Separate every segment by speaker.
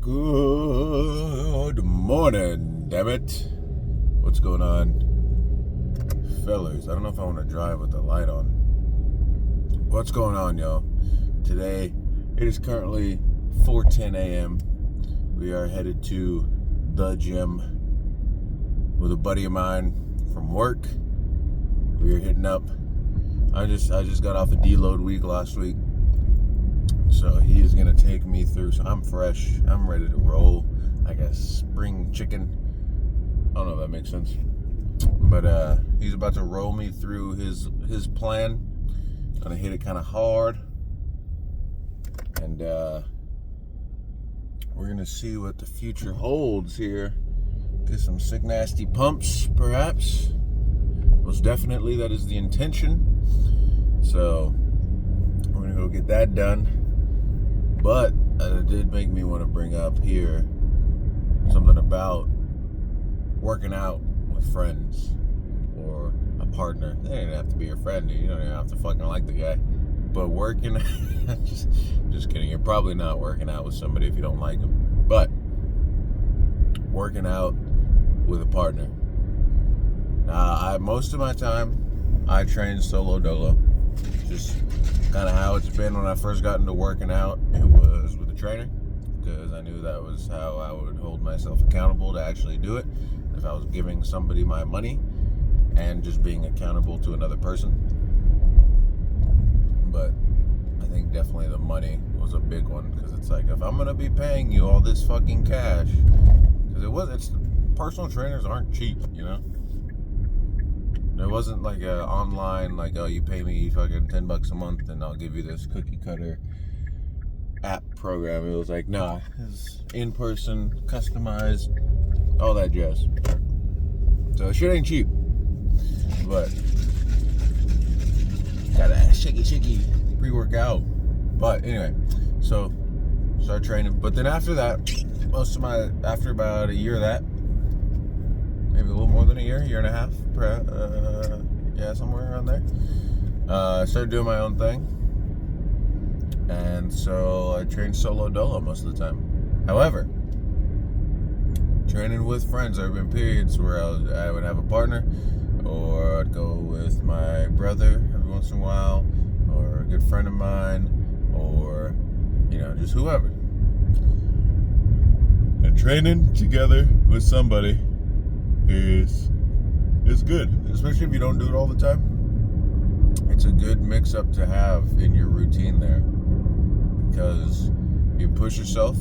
Speaker 1: Good morning, damn it. What's going on? Fellas, I don't know if I want to drive with the light on. What's going on, y'all? Today, it is currently 4:10 a.m. We are headed to the gym with a buddy of mine from work. We are hitting up. I just got off a deload week last week. So he is going to take me through. So I'm fresh. I'm ready to roll like a spring chicken. I don't know if that makes sense. But he's about to roll me through his plan. Gonna hit it kind of hard. And we're going to see what the future holds here. Get some sick, nasty pumps, perhaps. Most definitely, that is the intention. So we're going to go get that done. But it did make me want to bring up here something about working out with friends or a partner. They don't have to be your friend. You don't even have to fucking like the guy. But working, just kidding. You're probably not working out with somebody if you don't like them. But working out with a partner. Now, most of my time, I train solo dolo. Just kind of how it's been when I first got into working out. It was with a trainer because I knew that was how I would hold myself accountable to actually do it. If I was giving somebody my money and just being accountable to another person. But I think definitely the money was a big one because it's like, if I'm going to be paying you all this fucking cash, because personal trainers aren't cheap, you know? There wasn't like a online, like, oh, you pay me fucking $10 a month and I'll give you this cookie cutter app program. It was like, nah, it's in person, customized, all that jazz. So shit ain't cheap. But gotta shaky pre-workout. But anyway, so start training. But then after that, after about a year of that, maybe a little more than a year and a half, somewhere around there. I started doing my own thing, and so I trained solo dolo most of the time. However, training with friends, there have been periods where I would have a partner, or I'd go with my brother every once in a while, or a good friend of mine, or just whoever. And training together with somebody is good, especially if you don't do it all the time. It's a good mix-up to have in your routine there, because you push yourself,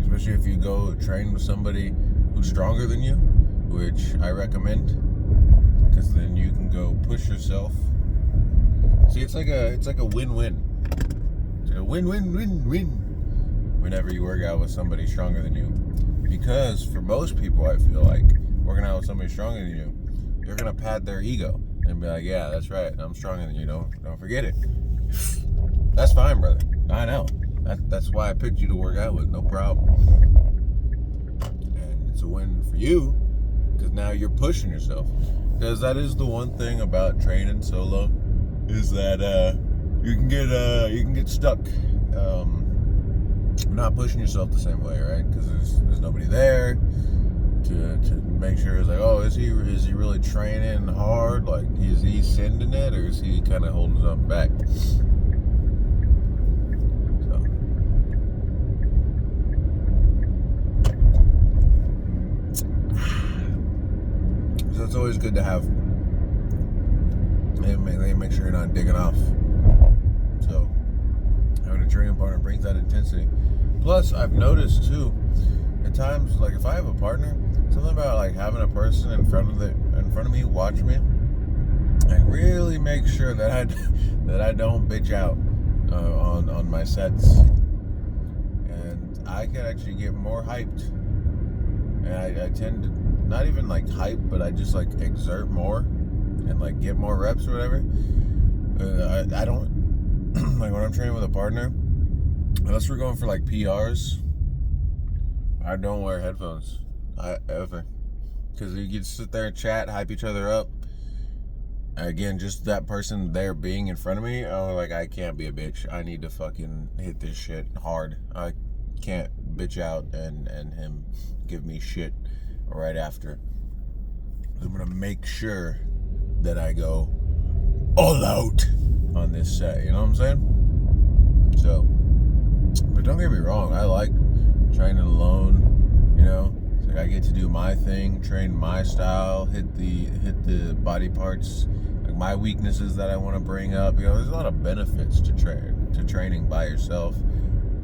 Speaker 1: especially if you go train with somebody who's stronger than you, which I recommend, because then you can go push yourself. See, it's like a win-win. It's a win-win-win-win whenever you work out with somebody stronger than you. Because for most people, I feel like working out with somebody stronger than you, you're gonna pad their ego and be like, "Yeah, that's right. I'm stronger than you. Don't forget it." That's fine, brother. I know. That's why I picked you to work out with. No problem. And it's a win for you because now you're pushing yourself. Because that is the one thing about training solo, is that you can get stuck. Not pushing yourself the same way, right? Because there's nobody there to make sure. It's like, oh, is he really training hard? Like, is he sending it, or is he kind of holding something back? So it's always good to have. Make sure you're not digging off. So having a training partner brings that intensity. Plus, I've noticed too, at times, like if I have a partner, something about like having a person in front of me, watch me, and really make sure that I don't bitch out on my sets, and I can actually get more hyped, and I tend to not even like hype, but I just like exert more and like get more reps or whatever. I don't like when I'm training with a partner. Unless we're going for like PRs, I don't wear headphones. Ever. Because you can sit there and chat, hype each other up. Again, just that person there being in front of me, I can't be a bitch. I need to fucking hit this shit hard. I can't bitch out and him give me shit right after. I'm gonna make sure that I go all out on this set, you know what I'm saying? So, but don't get me wrong, I like training alone, you know. It's like I get to do my thing, train my style, hit the body parts, like my weaknesses that I want to bring up. You know, there's a lot of benefits to training by yourself.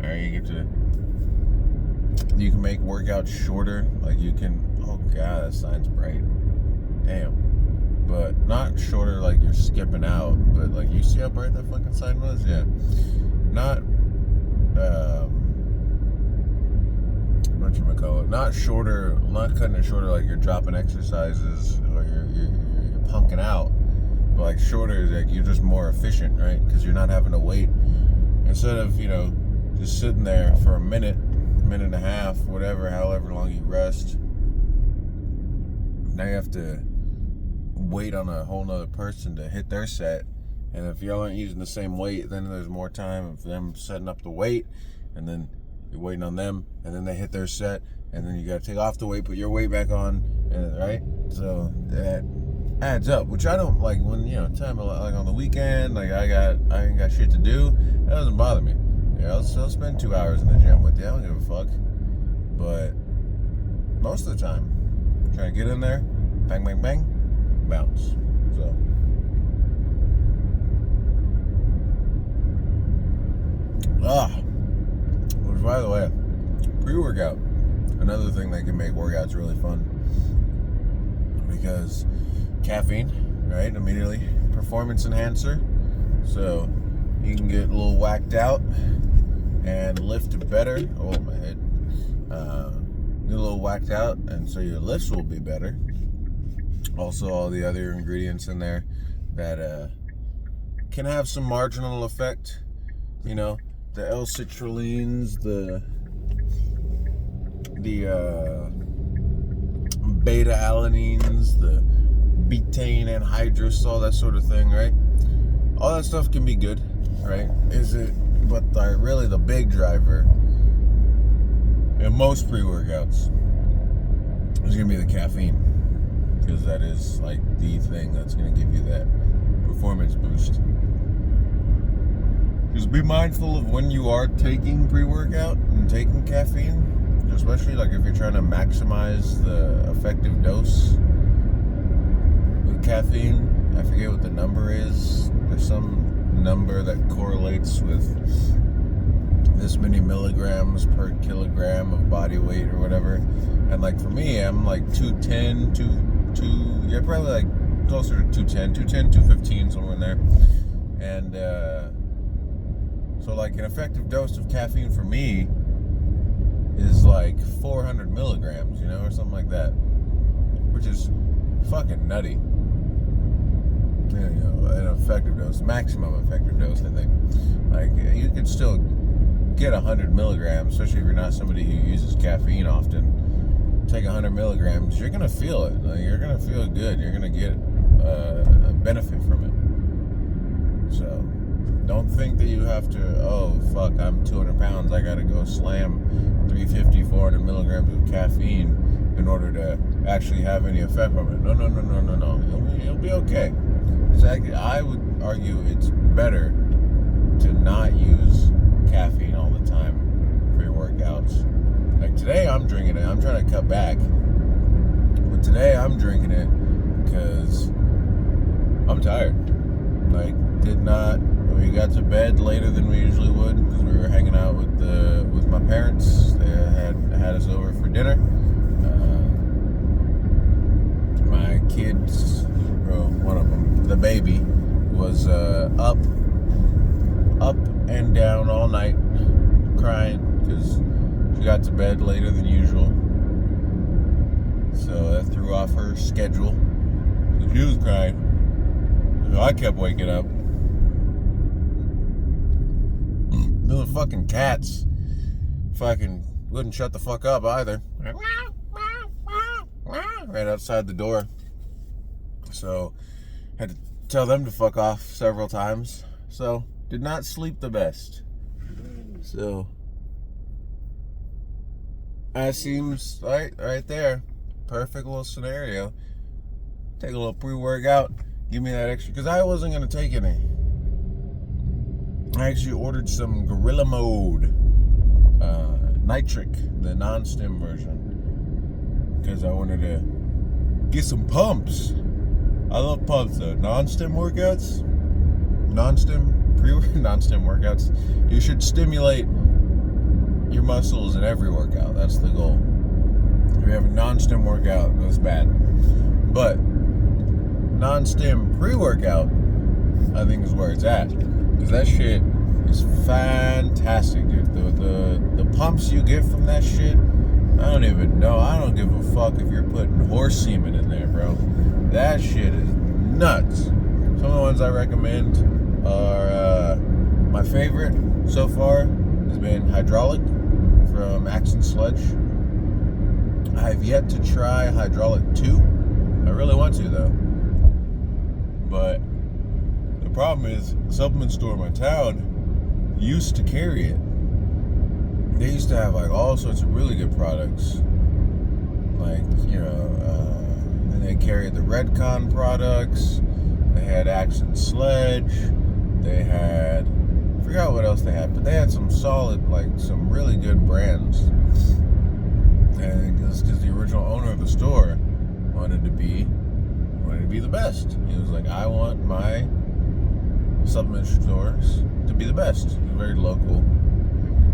Speaker 1: All right, you can make workouts shorter. Like you can, oh god, that sign's bright. Damn. But not shorter like you're skipping out, but like you see how bright that fucking sign was? Yeah. Not whatchamacallit, not shorter, not cutting it shorter like you're dropping exercises or you're punking out, but like shorter is like you're just more efficient, right? Because you're not having to wait. Instead of, you know, just sitting there for a minute and a half, whatever, however long you rest, now you have to wait on a whole nother person to hit their set. And if y'all aren't using the same weight, then there's more time for them setting up the weight, and then you're waiting on them, and then they hit their set, and then you gotta take off the weight, put your weight back on, and, right? So that adds up, which I don't like. When, you know, time like on the weekend, like I ain't got shit to do, that doesn't bother me. Yeah, I'll spend 2 hours in the gym with you, I don't give a fuck. But most of the time, trying to get in there, bang, bang, bang, bounce. So which, by the way, pre-workout, another thing that can make workouts really fun, because caffeine, right, immediately performance enhancer, so you can get a little whacked out and lift better. Oh, my head. Get a little whacked out, and so your lifts will be better. Also, all the other ingredients in there that can have some marginal effect, you know, the L-citrulines, the beta-alanines, the betaine anhydrous, all that sort of thing, right? All that stuff can be good, right? But really the big driver in most pre-workouts is going to be the caffeine, because that is like the thing that's going to give you that performance boost. Just be mindful of when you are taking pre-workout and taking caffeine, especially like if you're trying to maximize the effective dose with caffeine. I forget what the number is. There's some number that correlates with this many milligrams per kilogram of body weight or whatever. And like for me, I'm like 210, yeah, probably like closer to 215, somewhere in there. And so like an effective dose of caffeine for me is like 400 milligrams, you know, or something like that, which is fucking nutty. You know, an effective dose, maximum effective dose, I think. Like, you could still get 100 milligrams, especially if you're not somebody who uses caffeine often. Take 100 milligrams, you're gonna feel it. Like, you're gonna feel good. You're gonna get a benefit from it. So, don't think that you have to, oh, fuck, I'm 200 pounds, I gotta go slam 350, 400 milligrams of caffeine in order to actually have any effect from it. No. You'll be okay. Exactly. I would argue it's better to not use caffeine all the time for your workouts. Like today I'm drinking it. I'm trying to cut back. But today I'm drinking it because I'm tired. Like, we got to bed later than we usually would because we were hanging out with my parents. They had us over for dinner. My kids, one of them, the baby, was up and down all night crying because she got to bed later than usual. So that threw off her schedule. So she was crying. So I kept waking up. The fucking cats fucking wouldn't shut the fuck up either. Right outside the door. So had to tell them to fuck off several times. So did not sleep the best. So That seems right there. Perfect little scenario. Take a little pre-workout. Give me that extra, because I wasn't going to take any. I actually ordered some Gorilla Mode Nitric, the non-stim version, because I wanted to get some pumps. I love pumps though. Non-stim workouts, non-stim workouts. You should stimulate your muscles in every workout. That's the goal. If you have a non-stim workout, that's bad. But non-stim pre-workout, I think, is where it's at, because that shit is fantastic, dude. The pumps you get from that shit, I don't even know. I don't give a fuck if you're putting horse semen in there, bro. That shit is nuts. Some of the ones I recommend are, my favorite so far has been Hydraulic from Axe & Sledge. I've yet to try Hydraulic 2. I really want to, though. But the problem is, the supplement store in my town used to carry it. They used to have like all sorts of really good products. Like, and they carried the Redcon products. They had Axe & Sledge. They had, I forgot what else they had, but they had some solid, like some really good brands. And because the original owner of the store wanted to be the best. He was like, I want my supplement stores to be the best. It was very local.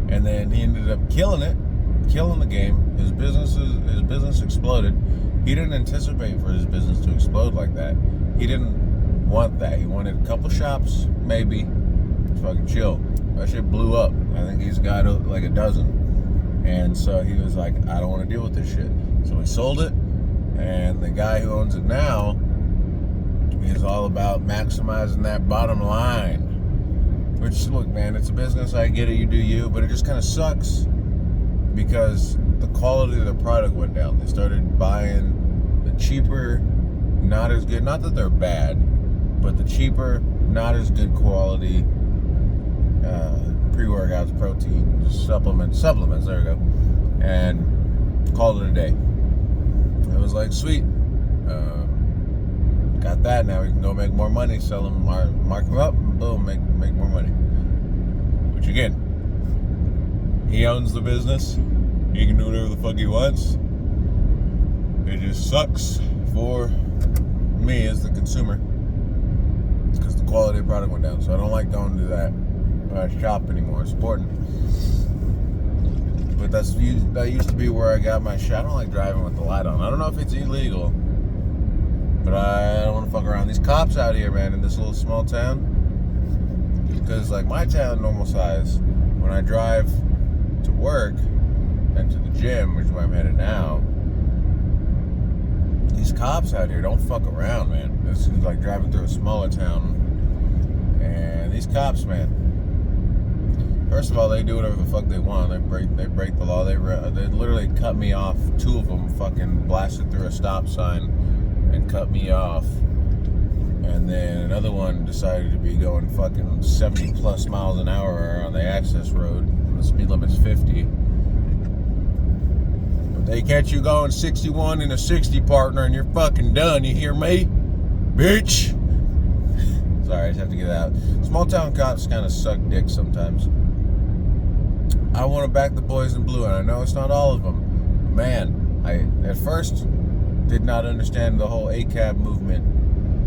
Speaker 1: And then he ended up killing the game. His business exploded. He didn't anticipate for his business to explode like that. He didn't want that. He wanted a couple shops, maybe. Fucking chill. That shit blew up. I think he's got like a dozen. And so he was like, I don't want to deal with this shit. So he sold it. And the guy who owns it now is all about maximizing that bottom line. Which, look, man, it's a business. I get it. You do you. But it just kind of sucks because the quality of the product went down. They started buying the cheaper, not as good. Not that they're bad, but the cheaper, not as good quality pre-workouts, protein, supplements. There we go. And called it a day. It was like, sweet. Got that. Now we can go make more money, sell them, mark them up, and boom, make more money. Which again, he owns the business. He can do whatever the fuck he wants. It just sucks for me as the consumer because the quality of the product went down. So I don't like going to that shop anymore. It's important. But that used to be where I got my shit. I don't like driving with the light on. I don't know if it's illegal, but I don't want to fuck around. These cops out here, man, in this little small town. Because like my town, normal size, when I drive to work and to the gym, which is where I'm headed now, these cops out here don't fuck around, man. This is like driving through a smaller town. And these cops, man, first of all, they do whatever the fuck they want. They break the law. They literally cut me off. Two of them fucking blasted through a stop sign and cut me off. And then another one decided to be going fucking 70 plus miles an hour on the access road. And the speed limit's 50. But they catch you going 61 in a 60, partner, and you're fucking done. You hear me? Bitch! Sorry, I just have to get out. Small town cops kind of suck dick sometimes. I want to back the boys in blue, and I know it's not all of them. Man, I at first did not understand the whole ACAB movement.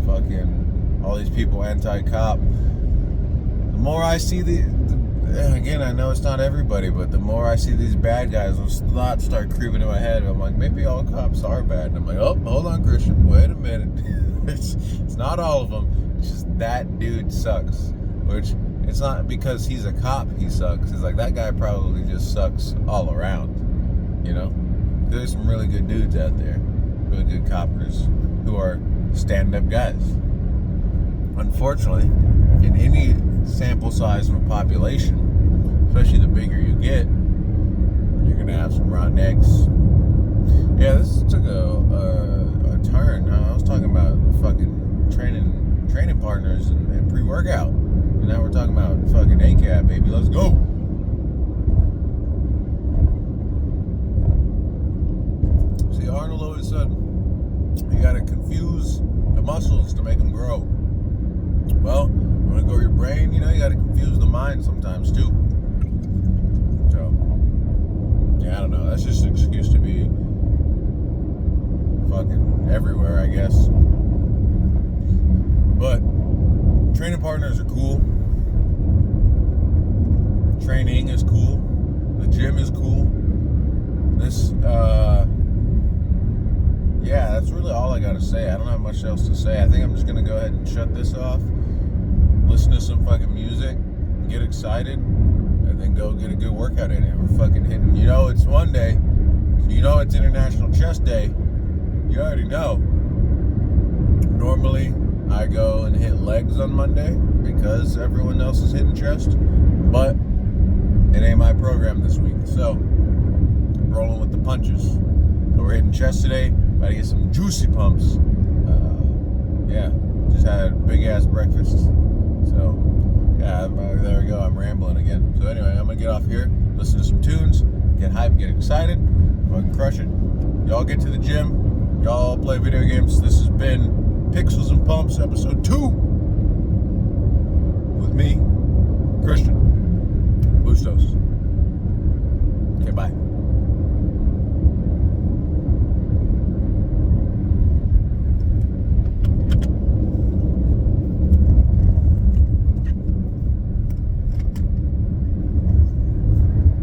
Speaker 1: Fucking all these people anti-cop. The more I see again, I know it's not everybody, but the more I see these bad guys, those thoughts start creeping in my head. I'm like, maybe all cops are bad. And I'm like, oh, hold on, Christian, wait a minute. It's not all of them. It's just that dude sucks. Which, it's not because he's a cop he sucks. It's like that guy probably just sucks all around. You know? There's some really good dudes out there. Really good coppers who are stand-up guys. Unfortunately, in any sample size of a population, especially the bigger you get, you're gonna have some rotten eggs. Yeah, this took a turn. I was talking about fucking training partners and pre-workout, and now we're talking about fucking ACAB, baby. Let's go. said, you gotta confuse the muscles to make them grow. Well, you wanna grow your brain, you gotta confuse the mind sometimes too. So, yeah, I don't know. That's just an excuse to be fucking everywhere, I guess. But training partners are cool. Training is cool. The gym is cool. This, yeah, that's really all I gotta say. I don't have much else to say. I think I'm just gonna go ahead and shut this off, listen to some fucking music, get excited, and then go get a good workout in. And we're fucking hitting, it's Monday, so it's International Chest Day. You already know. Normally, I go and hit legs on Monday because everyone else is hitting chest, but it ain't my program this week, so I'm rolling with the punches. So we're hitting chest today. About to get some juicy pumps. Yeah, just had a big ass breakfast. So yeah, there we go. I'm rambling again. So anyway, I'm gonna get off here, listen to some tunes, get hyped, get excited, fucking crush it. Y'all get to the gym. Y'all play video games. This has been Pixels and Pumps, episode 2.